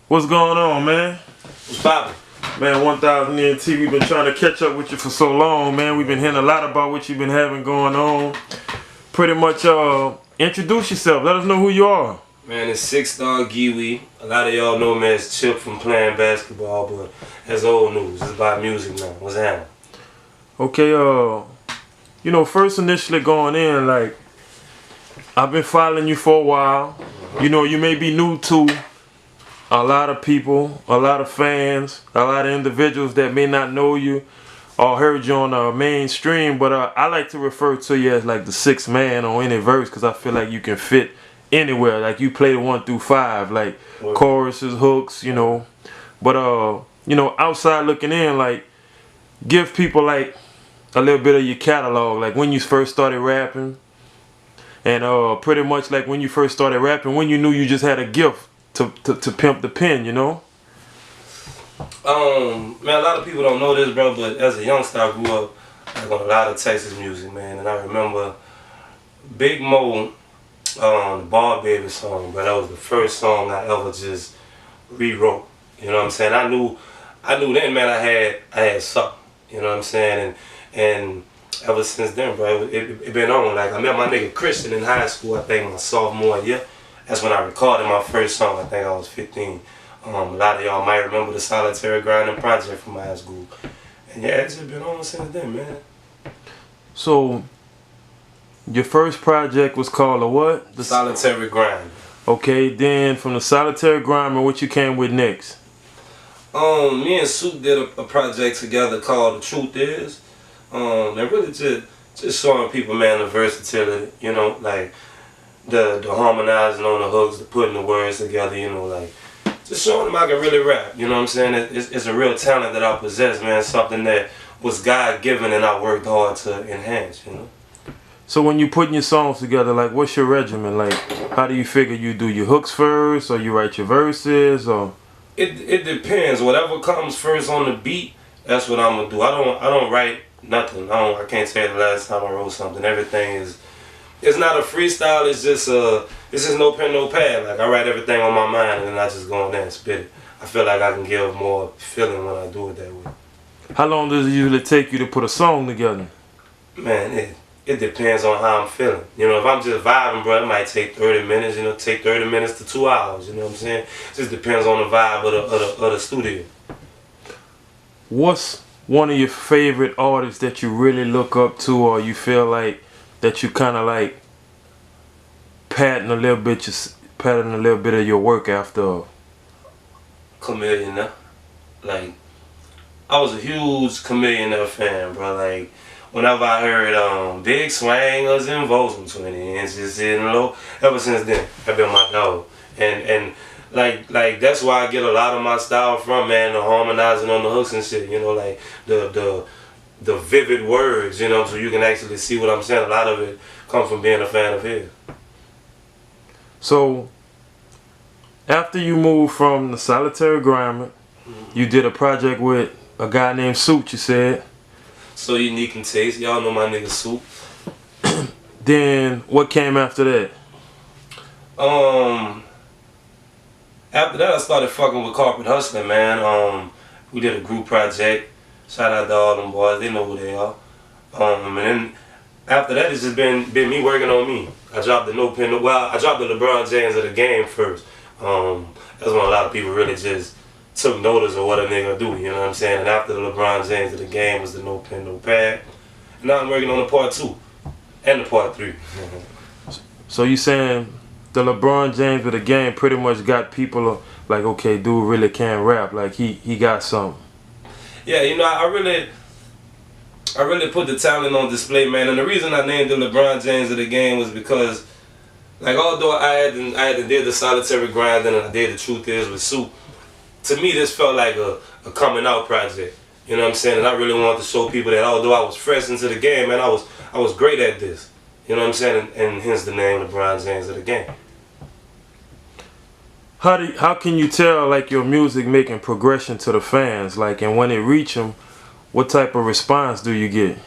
What's going on, man? What's poppin'? Man, 1000 ENT, we've been trying to catch up with you for so long, man. We've been hearing a lot about what you've been having going on. Pretty much, introduce yourself. Let us know who you are. Man, it's 6-Star Giwi. A lot of y'all know me as Chip from playing basketball, but that's old news. It's about music now. What's happening? Okay, you know, first initially going in, like, I've been following you for a while. You know, you may be new to a lot of people, a lot of fans, a lot of individuals that may not know you or heard you on the mainstream, but I like to refer to you as like the sixth man on any verse because I feel like you can fit anywhere. Like you play the 1 through 5, like choruses, hooks, you know. But you know, outside looking in, like give people like a little bit of your catalog, like when you first started rapping, and pretty much like when you first started rapping, when you knew you just had a gift to pimp the pen, you know? Man, a lot of people don't know this, bro, but as a youngster, I grew up like, on a lot of Texas music, man. And I remember Big Mo, the Ball Baby song, bro. That was the first song I ever just rewrote. You know what I'm saying? I knew then, man, I had something. You know what I'm saying? And ever since then, bro, it been on. Like I met my nigga Christian in high school. I think my sophomore year. That's when I recorded my first song. I think I was 15. A lot of y'all might remember the Solitary Grinding project from high school. And yeah, it's just been on since then, man. So, your first project was called a what? The Solitary Grind. Okay, then from the Solitary Grind, what you came with next? Me and Soup did a project together called The Truth Is. And really just showing people, man, the versatility, you know, like the harmonizing on the hooks, the putting the words together, you know, like just showing them I can really rap, you know what I'm saying? It's a real talent that I possess, man, something that was God-given and I worked hard to enhance, you know? So when you putting your songs together, like what's your regimen? Like how do you figure you do your hooks first or you write your verses or? It depends. Whatever comes first on the beat, that's what I'm gonna do. I don't write nothing. I can't say the last time I wrote something. Everything is, it's not a freestyle, it's just no pen, no pad. Like I write everything on my mind and then I just go in there and spit it. I feel like I can give more feeling when I do it that way. How long does it usually take you to put a song together? Man, it depends on how I'm feeling. You know, if I'm just vibing, bro, it might take 30 minutes, you know, take 30 minutes to 2 hours, you know what I'm saying? It just depends on the vibe of the studio. What's one of your favorite artists that you really look up to or you feel like that you kind of like patting a little bit of your work after? Chameleon. Like, I was a huge Chameleon fan, bro. Like, whenever I heard Big Swangers and Volts 20 inches sitting low, ever since then, I've been my dog. And like that's where I get a lot of my style from, man, the harmonizing on the hooks and shit, you know, like the vivid words, you know, so you can actually see what I'm saying. A lot of it comes from being a fan of his. So, after you moved from the Solitary Grind, you did a project with a guy named Soup, you said. So Unique in Taste. Y'all know my nigga Soup. Then, what came after that? After that, I started fucking with Carpet Hustling, man. We did a group project. Shout out to all them boys. They know who they are. And then after that, it's just been me working on me. I dropped the I dropped the LeBron James of the game first. That's when a lot of people really just took notice of what a nigga do, you know what I'm saying? And after the LeBron James of the game was the No Pen, No Pad. And now I'm working on the part 2 and the part 3. So you saying the LeBron James of the game pretty much got people like, okay, dude really can rap, like he got something. Yeah, you know, I really put the talent on display, man. And the reason I named the LeBron James of the game was because, like, although I had did the Solitary Grind and I did The Truth Is with Soup, to me this felt like a coming out project. You know what I'm saying? And I really wanted to show people that although I was fresh into the game, man, I was great at this. You know what I'm saying? And hence the name LeBron James of the game. How can you tell like your music making progression to the fans, like, and when it reach them, what type of response do you get?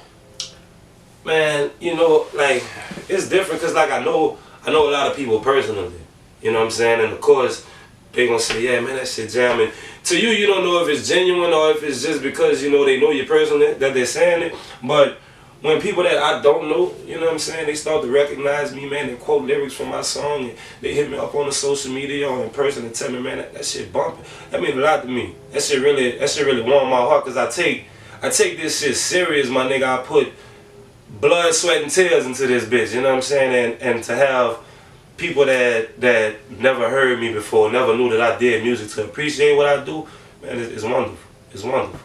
Man, you know, like it's different because like I know a lot of people personally. You know what I'm saying? And of course, they gonna say, yeah, man, that shit jamming. To you, you don't know if it's genuine or if it's just because, you know, they know your person that they're saying it. But when people that I don't know, you know what I'm saying, they start to recognize me, man, and quote lyrics from my song, and they hit me up on the social media or in person and tell me, man, that shit bumping. That means a lot to me. That shit really warm my heart, because I take this shit serious, my nigga. I put blood, sweat, and tears into this bitch, you know what I'm saying? And to have people that never heard me before, never knew that I did music, to appreciate what I do, man, it's wonderful. It's wonderful.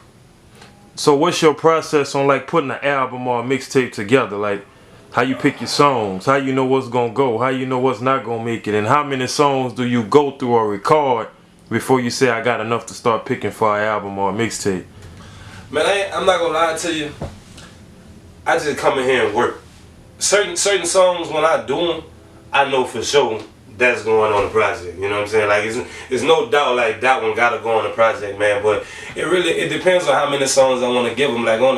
So what's your process on like putting an album or a mixtape together? Like how you pick your songs, how you know what's gonna go, how you know what's not gonna make it, and how many songs do you go through or record before you say I got enough to start picking for an album or a mixtape? Man, I'm not gonna lie to you. I just come in here and work. Certain songs, when I do them, I know for sure that's going on the project. You know what I'm saying? Like it's no doubt like that one gotta go on the project, man. But it depends on how many songs I want to give them. Like on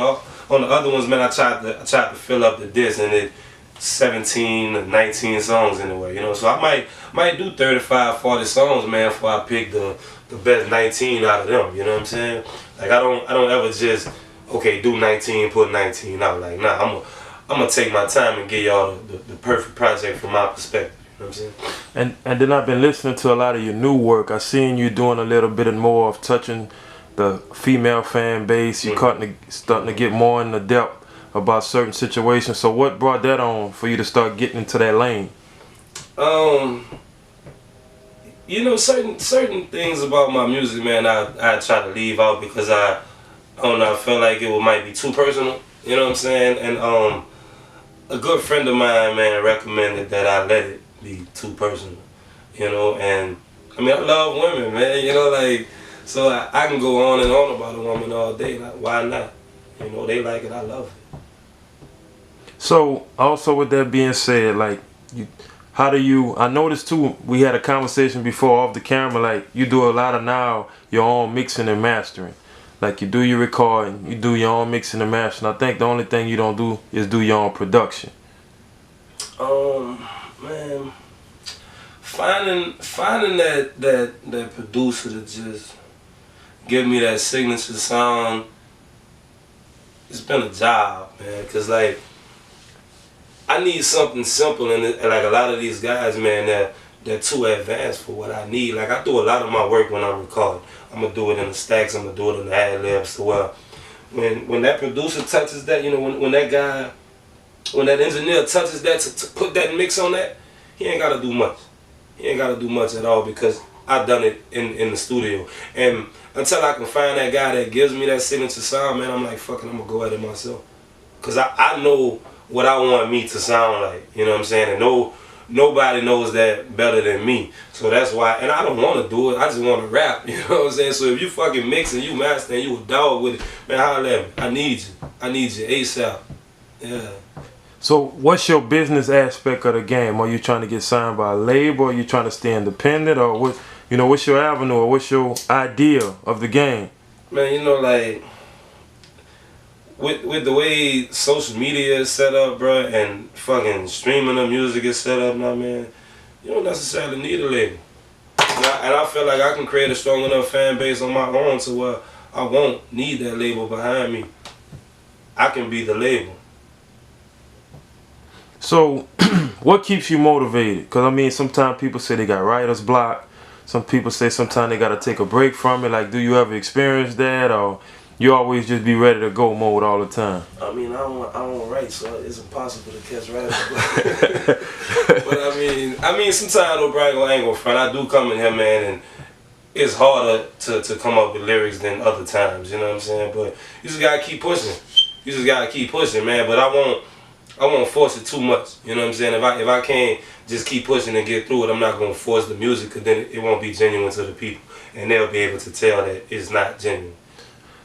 the other ones, man, I tried to fill up the disc, and it 17, 19 songs anyway. You know, so I might do 35, 40 songs, man, before I pick the best 19 out of them. You know what I'm saying? Like I don't ever just do 19, put 19 out. Like nah, I'm gonna take my time and get y'all the perfect project from my perspective. You know what I'm saying? And then I've been listening to a lot of your new work. I seen you doing a little bit more of touching the female fan base. You starting to get more in the depth about certain situations. So what brought that on for you to start getting into that lane? You know, certain things about my music, man, I try to leave out because I don't know, I feel like it might be too personal. You know what I'm saying? And a good friend of mine, man, recommended that I let it be too personal, you know, and I mean, I love women, man, you know, like, so I can go on and on about a woman all day, like, why not? You know, they like it, I love it. So, also with that being said, like, I noticed too, we had a conversation before off the camera, like, you do a lot of now your own mixing and mastering. Like, you do your recording, you do your own mixing and mastering. I think the only thing you don't do is do your own production. Man, finding that producer to just give me that signature sound, it's been a job, man. Cause like I need something simple, and like a lot of these guys, man, they're too advanced for what I need. Like I do a lot of my work when I'm recording. I'm gonna do it in the stacks. I'm gonna do it in the ad libs. So when that producer touches that, you know, when that engineer touches that to put that mix on that, he ain't gotta do much. He ain't gotta do much at all because I've done it in the studio. And until I can find that guy that gives me that signature sound, man, I'm like, fuck it, I'm gonna go at it myself. Cause I know what I want me to sound like. You know what I'm saying? And nobody knows that better than me. So that's why, and I don't want to do it, I just want to rap, you know what I'm saying? So if you fucking mix and you master and you a dog with it, man, holla at me. I need you ASAP. Yeah. So what's your business aspect of the game? Are you trying to get signed by a label? Are you trying to stay independent? Or what's your avenue, or what's your idea of the game? Man, you know, like, with the way social media is set up, bro, and fucking streaming of music is set up now, man, you don't necessarily need a label. And I feel like I can create a strong enough fan base on my own to where I won't need that label behind me. I can be the label. So, what keeps you motivated? Because, I mean, sometimes people say they got writer's block. Some people say sometimes they got to take a break from it. Like, do you ever experience that? Or you always just be ready to go mode all the time? I mean, I don't write, so it's impossible to catch writer's block. But, I mean, sometimes, though, bro, I ain't gonna front. I do come in here, man, and it's harder to come up with lyrics than other times, you know what I'm saying? But you just gotta keep pushing. You just gotta keep pushing, man. But I won't force it too much. You know what I'm saying? If I can't just keep pushing and get through it, I'm not gonna force the music, because then it won't be genuine to the people, and they'll be able to tell that it's not genuine.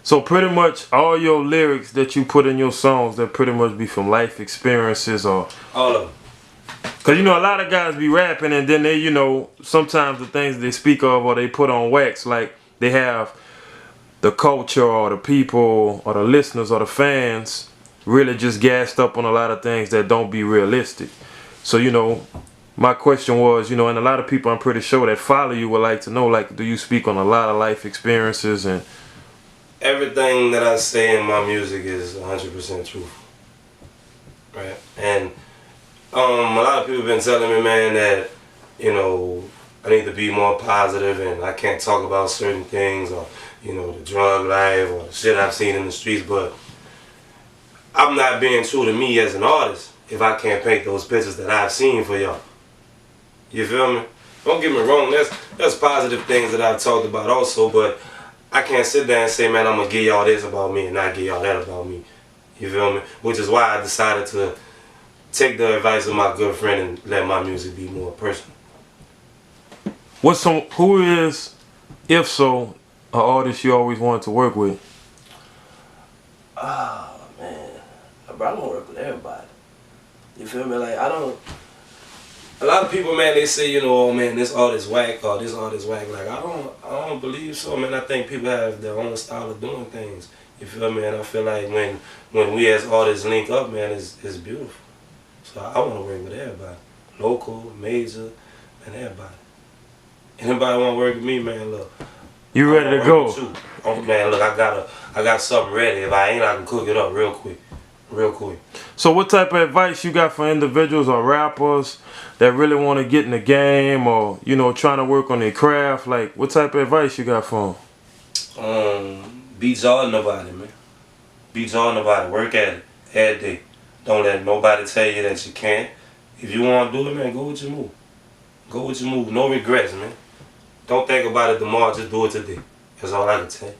So pretty much all your lyrics that you put in your songs, that pretty much be from life experiences, or all of them. Cause you know a lot of guys be rapping and then they, you know, sometimes the things they speak of or they put on wax, like they have the culture or the people or the listeners or the fans really just gassed up on a lot of things that don't be realistic. So, you know, my question was, you know, and a lot of people I'm pretty sure that follow you would like to know, like, do you speak on a lot of life experiences and Everything that I say in my music is 100% truthful, right? And a lot of people have been telling me, man, that, you know, I need to be more positive and I can't talk about certain things or, you know, the drug life or the shit I've seen in the streets, but I'm not being true to me as an artist if I can't paint those pictures that I've seen for y'all. You feel me? Don't get me wrong, there's positive things that I've talked about also, but I can't sit there and say, man, I'm going to give y'all this about me and not give y'all that about me. You feel me? Which is why I decided to take the advice of my good friend and let my music be more personal. who is, if so, an artist you always wanted to work with? Oh man, bro, I don't work with everybody. You feel me? Like I don't. A lot of people, man, they say, you know, oh man, this artist whack or this artist whack. Like I don't believe so, man. I think people have their own style of doing things. You feel me? And I feel like when we as artists link up, man, it's beautiful. So I want to work with everybody, local, major, and everybody. Anybody want to work with me, man? Look, You ready to go? Oh man, look, I got something ready. If I ain't, I can cook it up real quick. Real quick. So what type of advice you got for individuals or rappers that really want to get in the game or, you know, trying to work on their craft? Like, what type of advice you got for them? Be jawing nobody, man. Be jawing nobody. Work at it every day. Don't let nobody tell you that you can't. If you want to do it, man, go with your move. Go with your move. No regrets, man. Don't think about it tomorrow. Just do it today. That's all I can tell you.